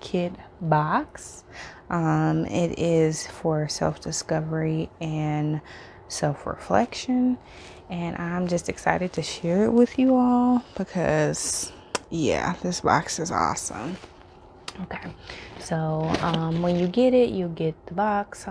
kit box. It is for self-discovery and self-reflection, and I'm just excited to share it with you all because yeah, this box is awesome. Okay, so when you get it, you get the box.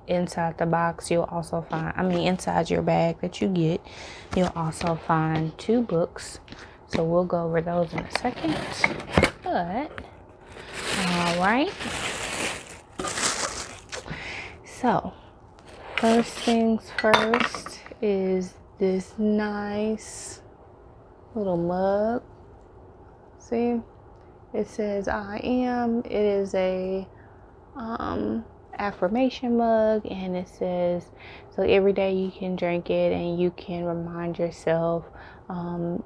Inside the box, you'll also find, inside your bag that you get, you'll also find 2 books. So we'll go over those in a second. But, all right. So, first things first is this nice little mug. See? It says I am. It is a affirmation mug, and it says, so every day you can drink it and you can remind yourself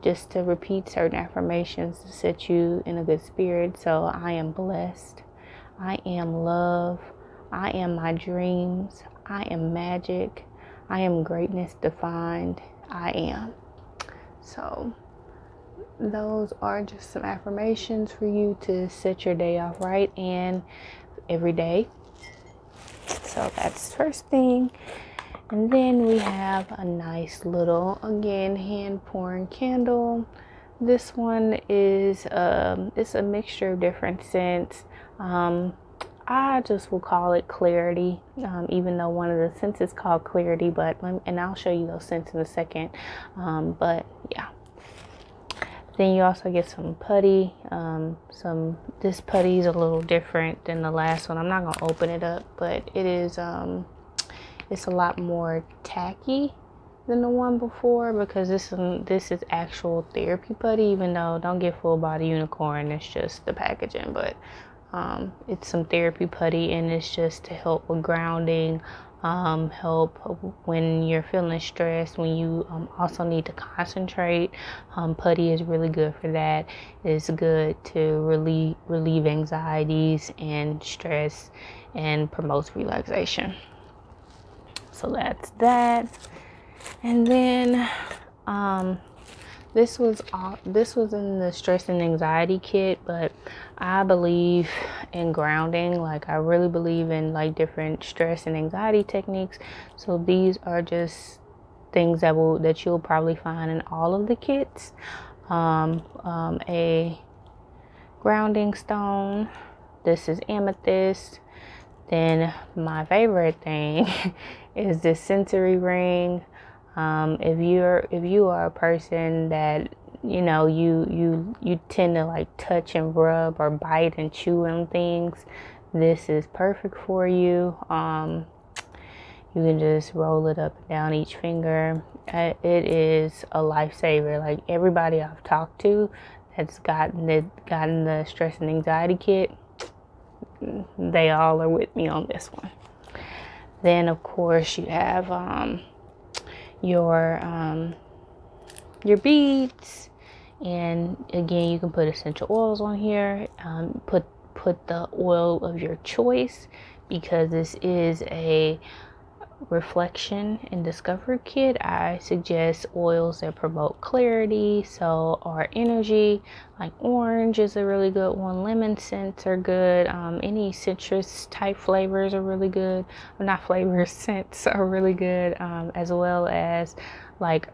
just to repeat certain affirmations to set you in a good spirit. So I am blessed. I am love. I am my dreams. I am magic. I am greatness defined. I am. So those are just some affirmations for you to set your day off right and every day. So that's the first thing. And then we have a nice little, again, hand pouring candle. This one is it's a mixture of different scents. I just will call it Clarity, even though one of the scents is called Clarity, and I'll show you those scents in a second. But yeah. Then you also get some putty. This putty is a little different than the last one. I'm not gonna open it up, but it is it's a lot more tacky than the one before because this is actual therapy putty. Even though don't get full body unicorn, it's just the packaging, but it's some therapy putty, and it's just to help with grounding. Help when you're feeling stressed, when you also need to concentrate. Putty is really good for that. It's good to relieve anxieties and stress and promotes relaxation. So that's that. And then this was in the stress and anxiety kit, but I believe in grounding. Like I really believe in like different stress and anxiety techniques. So these are just things that you'll probably find in all of the kits. A grounding stone. This is amethyst. Then my favorite thing is this sensory ring. If you are a person that you tend to like touch and rub or bite and chew on things, this is perfect for you. You can just roll it up and down each finger. It is a lifesaver. Like everybody I've talked to that's gotten the stress and anxiety kit, they all are with me on this one. Then of course you have your beads, and again you can put essential oils on here. Put the oil of your choice because this is a reflection and discovery kit. I suggest oils that promote clarity, so our energy, like orange is a really good one. Lemon scents are good. Any citrus type flavors are really good. Well, not flavors, scents are really good, as well as like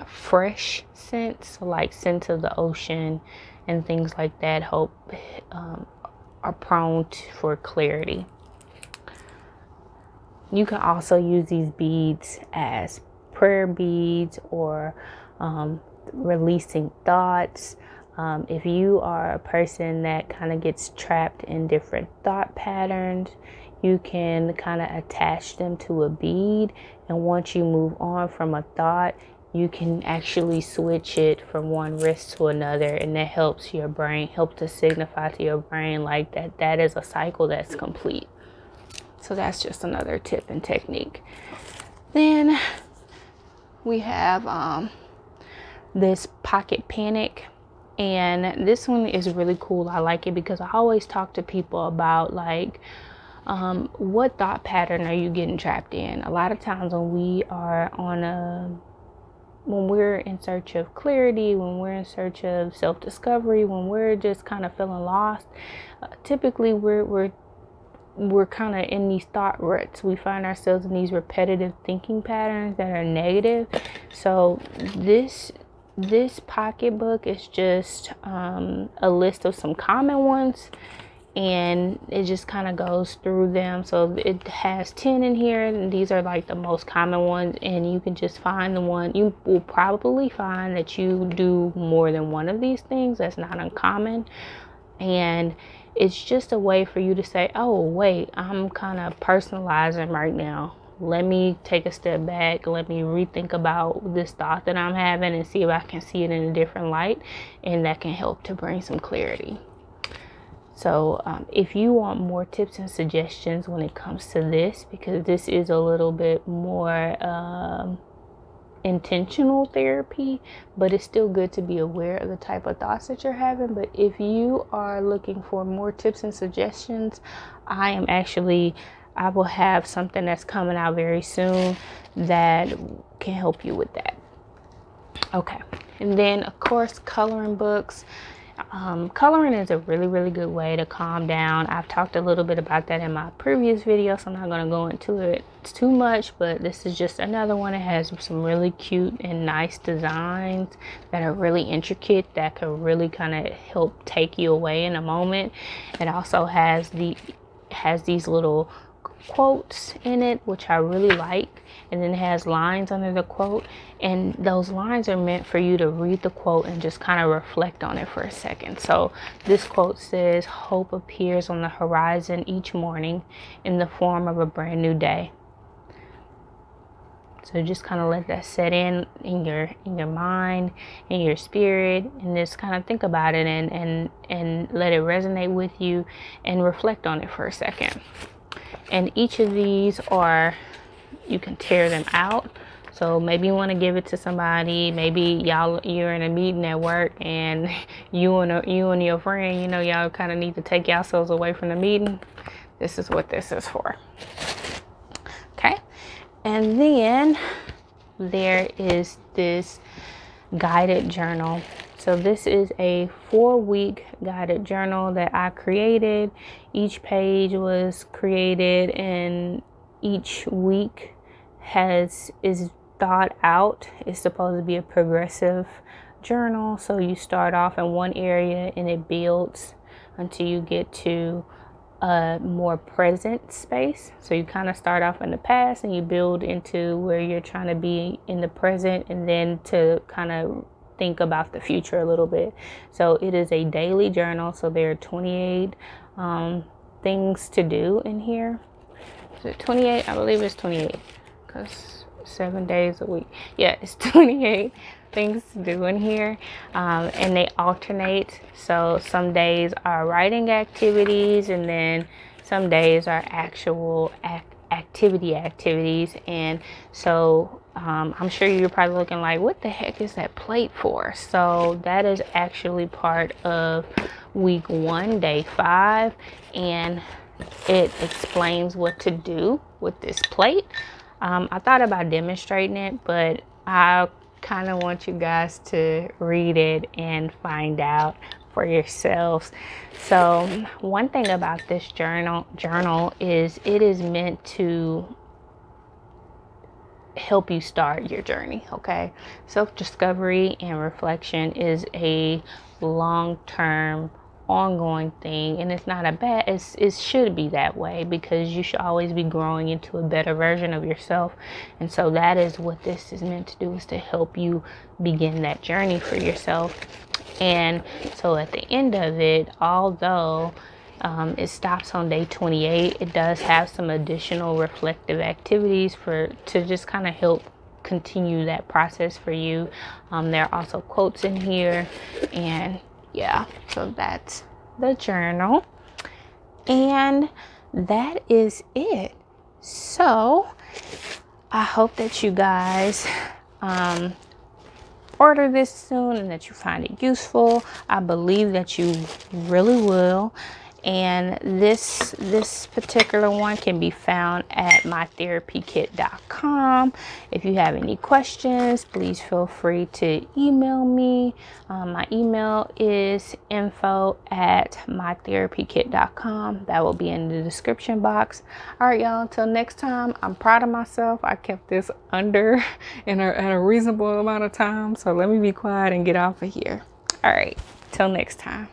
fresh scents, like scents of the ocean and things like that are prone for clarity. You can also use these beads as prayer beads or releasing thoughts. If you are a person that kind of gets trapped in different thought patterns, you can kind of attach them to a bead, and once you move on from a thought, you can actually switch it from one wrist to another, and that helps to signify to your brain like that is a cycle that's complete. So that's just another tip and technique. Then we have this pocket panic, and this one is really cool. I like it because I always talk to people about like what thought pattern are you getting trapped in. A lot of times when we are on we're in search of clarity, when we're in search of self-discovery, when we're just kind of feeling lost, typically we're kind of in these thought ruts. We find ourselves in these repetitive thinking patterns that are negative. So this pocketbook is just a list of some common ones, and it just kind of goes through them. So it has 10 in here, and these are like the most common ones, and you can just find the one. You will probably find that you do more than one of these things. That's not uncommon, and it's just a way for you to say, oh wait, I'm kind of personalizing right now. Let me take a step back. Let me rethink about this thought that I'm having and see if I can see it in a different light, and that can help to bring some clarity. So if you want more tips and suggestions when it comes to this, because this is a little bit more intentional therapy, but it's still good to be aware of the type of thoughts that you're having. But if you are looking for more tips and suggestions, I will have something that's coming out very soon that can help you with that. Okay. And then, of course, coloring books. Coloring is a really, really good way to calm down. I've talked a little bit about that in my previous video, so I'm not going to go into it too much, but this is just another one that has some really cute and nice designs that are really intricate, that could really kind of help take you away in a moment. It also has these little quotes in it, which I really like, and then it has lines under the quote, and those lines are meant for you to read the quote and just kind of reflect on it for a second. So this quote says, "Hope appears on the horizon each morning in the form of a brand new day." So just kind of let that set in your mind, in your spirit, and just kind of think about it and let it resonate with you and reflect on it for a second. And each of these you can tear them out. So maybe you want to give it to somebody. Maybe you're in a meeting at work, and you and your friend, y'all kind of need to take yourselves away from the meeting. This is what this is for. Okay. And then there is this guided journal. So this is a 4-week guided journal that I created. Each page was created, and each week is thought out. It's supposed to be a progressive journal. So you start off in one area and it builds until you get to a more present space. So you kind of start off in the past and you build into where you're trying to be in the present, and then to kind of think about the future a little bit. So it is a daily journal. So there are 28 things to do in here. Is it 28? I believe it's 28 because 7 days a week. Yeah, it's 28 things to do in here, and they alternate. So some days are writing activities, and then some days are actual activities. And so I'm sure you're probably looking like, what the heck is that plate for? So that is actually part of week 1, day 5, and it explains what to do with this plate. I thought about demonstrating it, but I kind of want you guys to read it and find out for yourselves. So one thing about this journal is it is meant to help you start your journey. Okay, self-discovery and reflection is a long-term ongoing thing, and it's not it should be that way, because you should always be growing into a better version of yourself. And so that is what this is meant to do, is to help you begin that journey for yourself. And so at the end of it, although it stops on day 28, it does have some additional reflective activities to just kind of help continue that process for you. There are also quotes in here, and yeah, so that's the journal, and that is it. So I hope that you guys order this soon and that you find it useful. I believe that you really will. And this particular one can be found at mytherapykit.com. If you have any questions, please feel free to email me. My email is info@mytherapykit.com. That will be in the description box. All right, y'all, until next time, I'm proud of myself. I kept this under at a reasonable amount of time, so let me be quiet and get off of here. All right, till next time.